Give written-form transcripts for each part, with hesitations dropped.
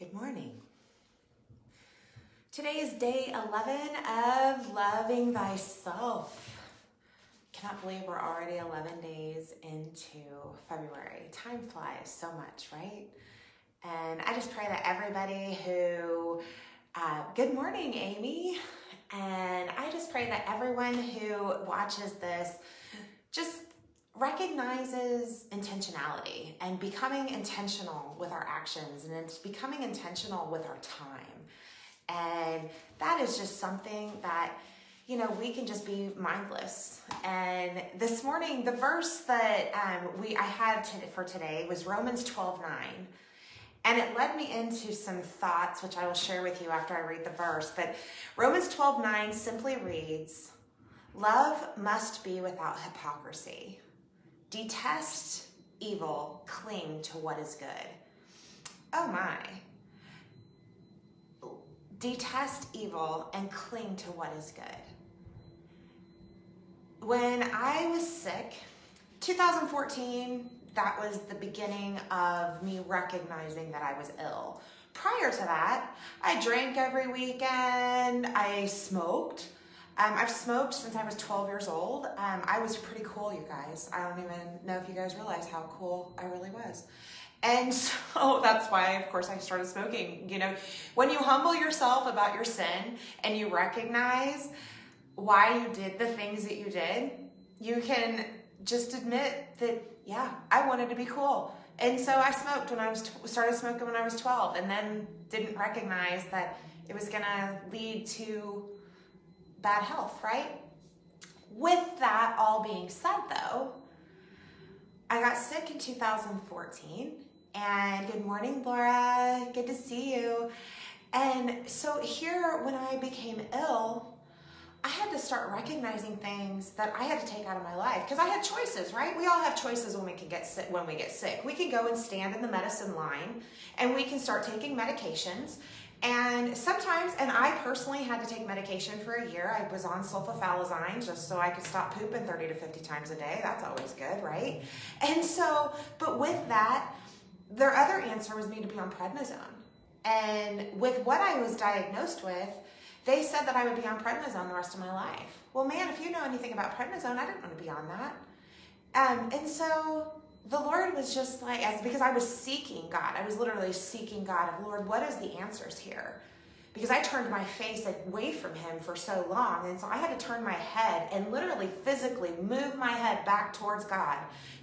Good morning. Today is day 11 of Loving Thyself. Cannot believe we're already 11 days into February. Time flies so much, right? And I just pray that everybody who, good morning, Amy. And I just pray that everyone who watches this just recognizes intentionality and becoming intentional with our actions, and it's becoming intentional with our time. And that is just something that, you know, we can just be mindless. And this morning, the verse that I had for today was Romans 12:9. And it led me into some thoughts, which I will share with you after I read the verse. But Romans 12:9 simply reads, "Love must be without hypocrisy. Detest evil, cling to what is good." Oh my. Detest evil and cling to what is good. When I was sick, 2014, that was the beginning of me recognizing that I was ill. Prior to that, I drank every weekend, I smoked. I've smoked since I was 12 years old. I was pretty cool, you guys. I don't even know if you guys realize how cool I really was. And so that's why, of course, I started smoking. You know, when you humble yourself about your sin and you recognize why you did the things that you did, you can just admit that, yeah, I wanted to be cool. And so I smoked started smoking when I was 12, and then didn't recognize that it was gonna lead to bad health, right? With that all being said though, I got sick in 2014, and good morning, Laura, good to see you. And so here, when I became ill, I had to start recognizing things that I had to take out of my life, because I had choices, right? We all have choices when we get sick. We can go and stand in the medicine line, and we can start taking medications. And sometimes, and I personally had to take medication for a year. I was on sulfaphalazine just so I could stop pooping 30 to 50 times a day. That's always good, right? And so, but with that, their other answer was me to be on prednisone. And with what I was diagnosed with, they said that I would be on prednisone the rest of my life. Well, man, if you know anything about prednisone, I didn't want to be on that. And so the Lord was just like, because I was seeking God. I was literally seeking God of, Lord, what is the answers here? Because I turned my face away from him for so long. And so I had to turn my head and literally physically move my head back towards God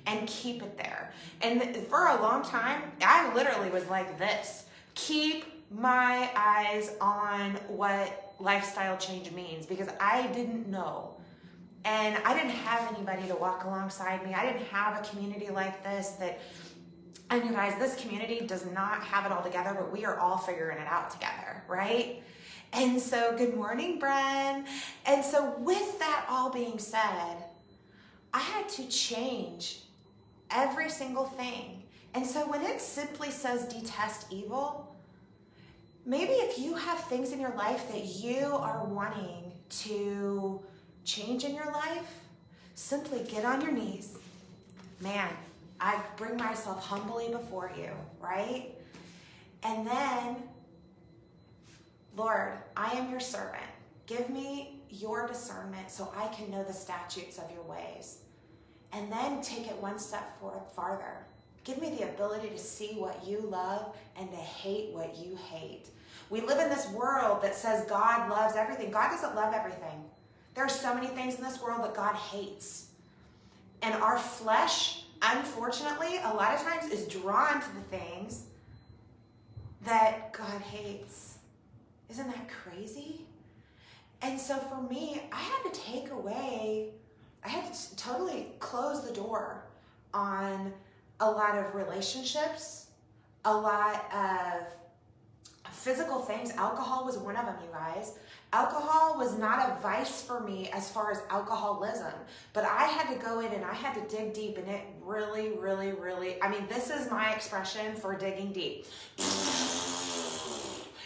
and keep it there. And for a long time, I literally was like this. Keep my eyes on what lifestyle change means, because I didn't know. And I didn't have anybody to walk alongside me. I didn't have a community like this and you guys, this community does not have it all together, but we are all figuring it out together, right? And so, good morning, Bren. And so with that all being said, I had to change every single thing. And so when it simply says detest evil, maybe if you have things in your life that you are wanting to change in your life, simply get on your knees. Man, I bring myself humbly before you, right? And then, Lord, I am your servant. Give me your discernment so I can know the statutes of your ways. And then take it one step farther. Give me the ability to see what you love and to hate what you hate. We live in this world that says God loves everything. God doesn't love everything. There are so many things in this world that God hates. And our flesh, unfortunately, a lot of times is drawn to the things that God hates. Isn't that crazy? And so for me, I had to totally close the door on a lot of relationships, a lot of physical things. Alcohol was one of them, you guys. Alcohol was not a vice for me as far as alcoholism, but I had to go in and I had to dig deep, and it really, really, really, I mean, this is my expression for digging deep.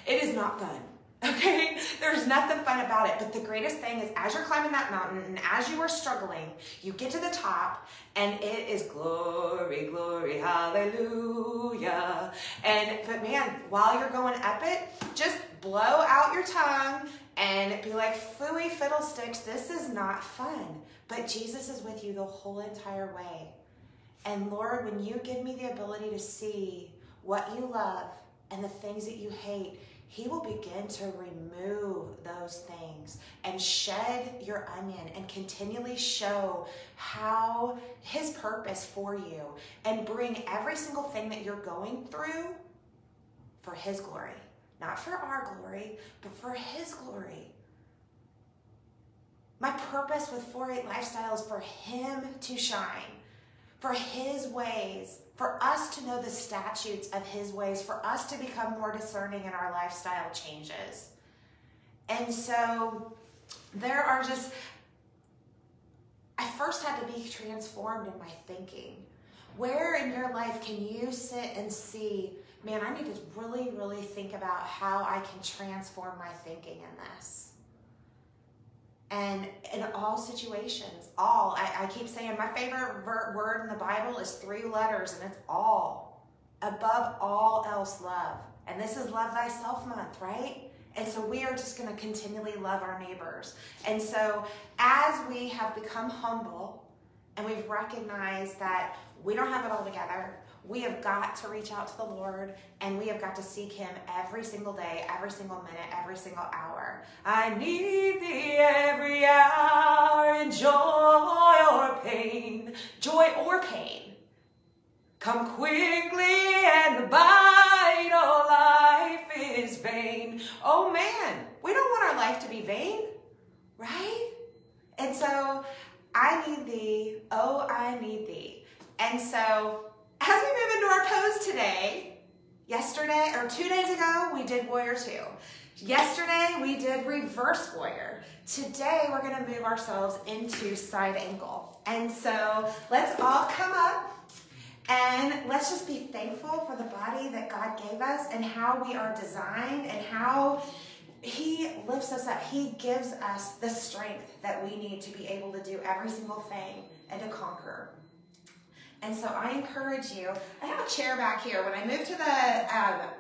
It is not fun, okay? There's nothing fun about it, but the greatest thing is as you're climbing that mountain and as you are struggling, you get to the top and it is glory, glory, hallelujah. But man, while you're going up it, just blow out your tongue and be like, phooey fiddlesticks, this is not fun. But Jesus is with you the whole entire way. And Lord, when you give me the ability to see what you love and the things that you hate, he will begin to remove those things and shed your onion and continually show how his purpose for you and bring every single thing that you're going through for his glory. Not for our glory, but for his glory. My purpose with 4-8 Lifestyle is for him to shine, for his ways, for us to know the statutes of his ways, for us to become more discerning in our lifestyle changes. And so there are just, I first had to be transformed in my thinking. Where in your life can you sit and see, man, I need to really, really think about how I can transform my thinking in this? And in all situations, I keep saying my favorite word in the Bible is 3 letters, and it's all. Above all else, love. And this is Love Thyself Month, right? And so we are just going to continually love our neighbors. And so as we have become humble and we've recognized that we don't have it all together, we have got to reach out to the Lord, and we have got to seek him every single day, every single minute, every single hour. I need thee every hour in joy or pain. Joy or pain. Come quickly and abide, all life is vain. Oh man, we don't want our life to be vain, right? And so, I need thee, oh I need thee. And so, as we move into our pose today, 2 days ago, we did Warrior 2. Yesterday, we did Reverse Warrior. Today, we're gonna move ourselves into Side Ankle. And so, let's all come up and let's just be thankful for the body that God gave us and how we are designed and how he lifts us up. He gives us the strength that we need to be able to do every single thing and to conquer. And so I encourage you, I have a chair back here. When I move to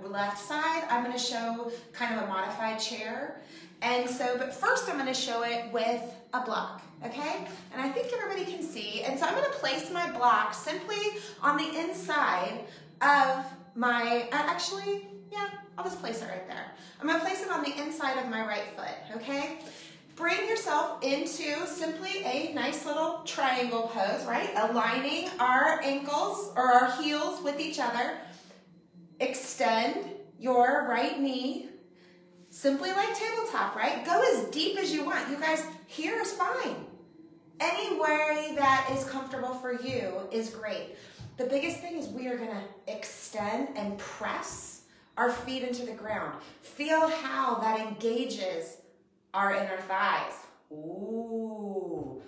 the left side, I'm gonna show kind of a modified chair. And so, but first I'm gonna show it with a block, okay? And I think everybody can see. And so I'm gonna place my block simply on the inside of my, I'll just place it right there. I'm gonna place it on the inside of my right foot, okay? Bring yourself into simply a nice little triangle pose, right? Aligning our ankles or our heels with each other. Extend your right knee, simply like tabletop, right? Go as deep as you want. You guys, here is fine. Any way that is comfortable for you is great. The biggest thing is we are gonna extend and press our feet into the ground. Feel how that engages our inner thighs. Ooh.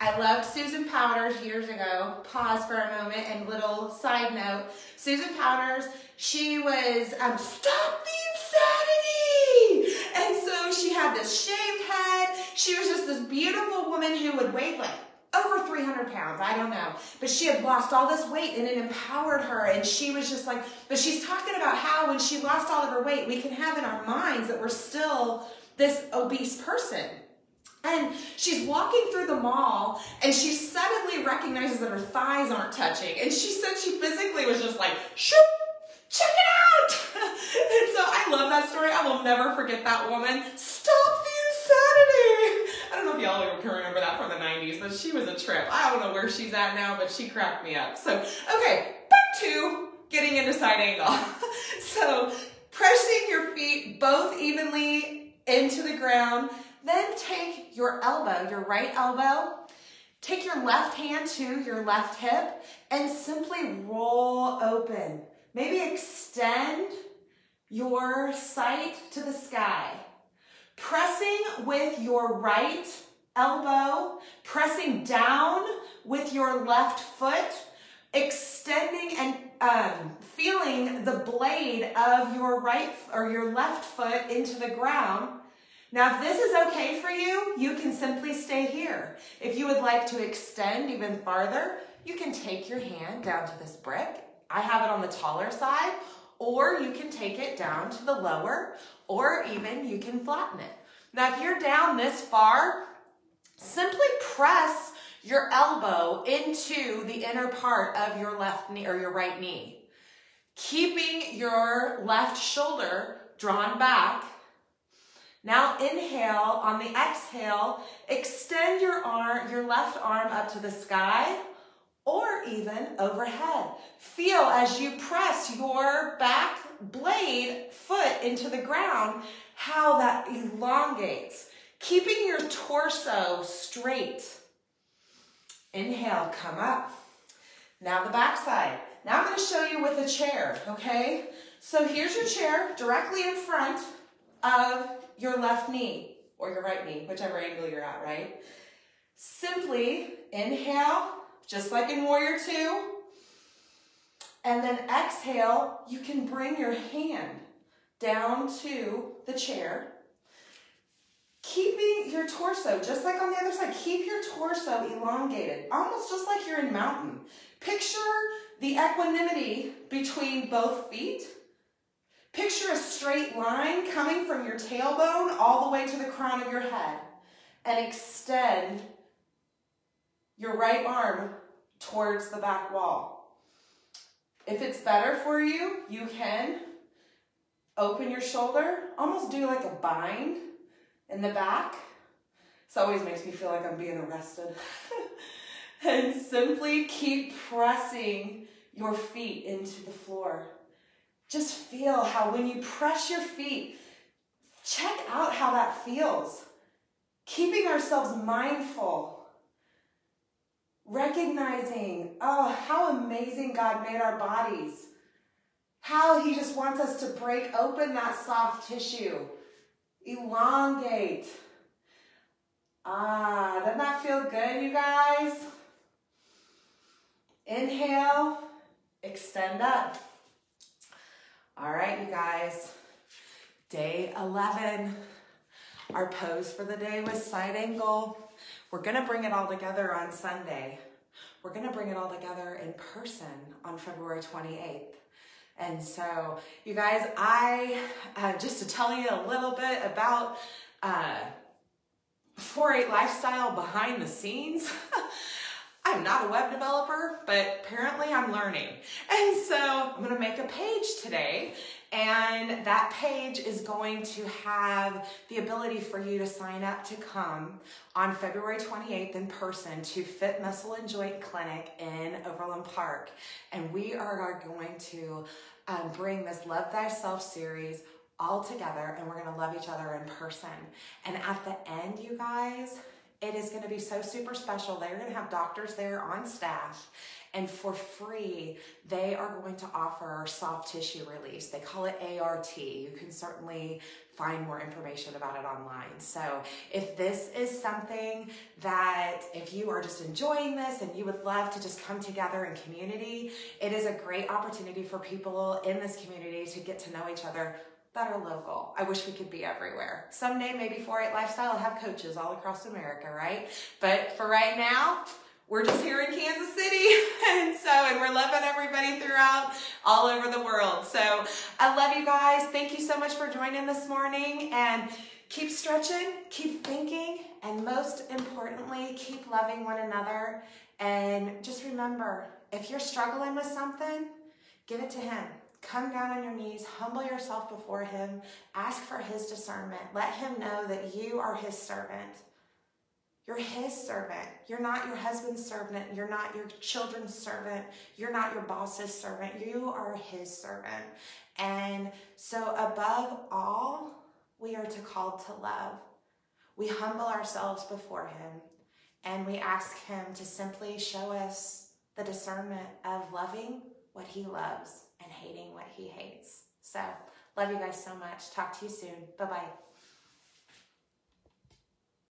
I loved Susan Powters years ago. Pause for a moment and little side note. Susan Powters, she was, stop the insanity! And so she had this shaved head. She was just this beautiful woman who would weigh like over 300 pounds, I don't know. But she had lost all this weight and it empowered her. And she was just like, but she's talking about how when she lost all of her weight, we can have in our minds that we're still this obese person. And she's walking through the mall and she suddenly recognizes that her thighs aren't touching. And she said she physically was just like, shoop, check it out. And so I love that story. I will never forget that woman. Stop the insanity. I don't know if y'all can remember that from the 90s, but she was a trip. I don't know where she's at now, but she cracked me up. So, okay, back to getting into side angle. So pressing your feet both evenly into the ground, then take your elbow, your right elbow, take your left hand to your left hip and simply roll open. Maybe extend your sight to the sky. Pressing with your right elbow, pressing down with your left foot, extending and feeling the blade of your right or your left foot into the ground. Now, if this is okay for you, you can simply stay here. If you would like to extend even farther, you can take your hand down to this brick. I have it on the taller side, or you can take it down to the lower, or even you can flatten it. Now, if you're down this far, simply press your elbow into the inner part of your left knee or your right knee, keeping your left shoulder drawn back. Now inhale. On the exhale, extend your left arm up to the sky or even overhead. Feel as you press your back blade foot into the ground, how that elongates, keeping your torso straight. Inhale, come up. Now the back side. Now I'm going to show you with a chair, okay? So here's your chair directly in front of your left knee or your right knee, whichever angle you're at, right? Simply inhale, just like in Warrior Two, and then exhale. You can bring your hand down to the chair, keeping your torso, just like on the other side, keep your torso elongated, almost just like you're in mountain. Picture the equanimity between both feet. Picture a straight line coming from your tailbone all the way to the crown of your head, and extend your right arm towards the back wall. If it's better for you, you can open your shoulder, almost do like a bind in the back. This always makes me feel like I'm being arrested. And simply keep pressing your feet into the floor. Just feel how when you press your feet, check out how that feels. Keeping ourselves mindful, recognizing, oh, how amazing God made our bodies. How He just wants us to break open that soft tissue, elongate. Doesn't that feel good, you guys? Inhale, extend up. All right, you guys, day 11. Our pose for the day was side angle. We're gonna bring it all together on Sunday. We're gonna bring it all together in person on February 28th. And so, you guys, just to tell you a little bit about 4-8 Lifestyle behind the scenes. I'm not a web developer, but apparently I'm learning. And so I'm gonna make a page today, and that page is going to have the ability for you to sign up to come on February 28th in person to Fit Muscle and Joint Clinic in Overland Park. And we are going to bring this Love Thyself series all together, and we're gonna love each other in person. And at the end, you guys, it is going to be so super special. They're going to have doctors there on staff, and for free, they are going to offer soft tissue release. They call it ART. You can certainly find more information about it online. So if this is something that, if you are just enjoying this and you would love to just come together in community, it is a great opportunity for people in this community to get to know each other that are local. I wish we could be everywhere. Someday, maybe 4-8 Lifestyle will have coaches all across America, right? But for right now, we're just here in Kansas City, and we're loving everybody throughout, all over the world. So I love you guys. Thank you so much for joining this morning, and keep stretching, keep thinking, and most importantly, keep loving one another. And just remember, if you're struggling with something, give it to Him. Come down on your knees, humble yourself before Him, ask for His discernment. Let Him know that you are His servant. You're His servant. You're not your husband's servant. You're not your children's servant. You're not your boss's servant. You are His servant. And so above all, we are called to love. We humble ourselves before Him, and we ask Him to simply show us the discernment of loving what He loves and hating what He hates. So, love you guys so much. Talk to you soon. Bye-bye.